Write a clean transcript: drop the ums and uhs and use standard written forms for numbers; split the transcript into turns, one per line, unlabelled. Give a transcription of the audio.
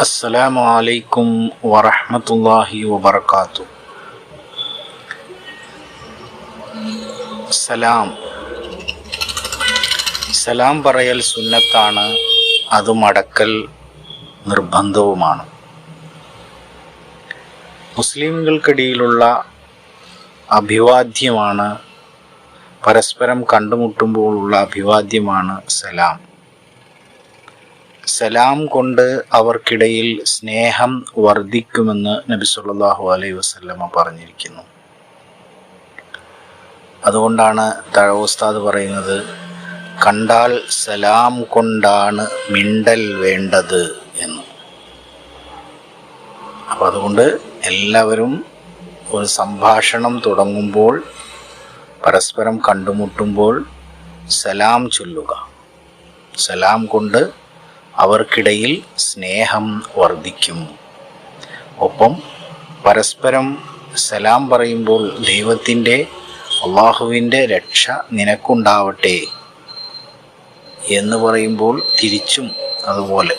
അസ്സലാമു അലൈക്കും വറഹ്മത്തുള്ളാഹി വബറകാതുഹു. സലാം പറയൽ സുന്നത്താണ്, അത് മടക്കൽ നിർബന്ധവുമാണ്. മുസ്ലിംകൾക്കിടയിലുള്ള അഭിവാദ്യമാണ്, പരസ്പരം കണ്ടുമുട്ടുമ്പോഴുള്ള അഭിവാദ്യമാണ് സലാം. സലാം കൊണ്ട് അവർക്കിടയിൽ സ്നേഹം വർദ്ധിക്കുമെന്ന് നബി സല്ലല്ലാഹു അലൈഹി വസല്ലമ പറഞ്ഞിരിക്കുന്നു. അതുകൊണ്ടാണ് ഉസ്താദ് പറയുന്നത്, കണ്ടാൽ സലാം കൊണ്ടാണ് മിണ്ടൽ വേണ്ടത് എന്ന്. അപ്പം അതുകൊണ്ട് എല്ലാവരും ഒരു സംഭാഷണം തുടങ്ങുമ്പോൾ, പരസ്പരം കണ്ടുമുട്ടുമ്പോൾ സലാം ചൊല്ലുക. സലാം കൊണ്ട് അവർക്കിടയിൽ സ്നേഹം വർദ്ധിക്കും. ഒപ്പം പരസ്പരം സലാം പറയുമ്പോൾ ദൈവത്തിൻ്റെ, അള്ളാഹുവിൻ്റെ രക്ഷ നിനക്കുണ്ടാവട്ടെ എന്ന് പറയുമ്പോൾ തിരിച്ചും അതുപോലെ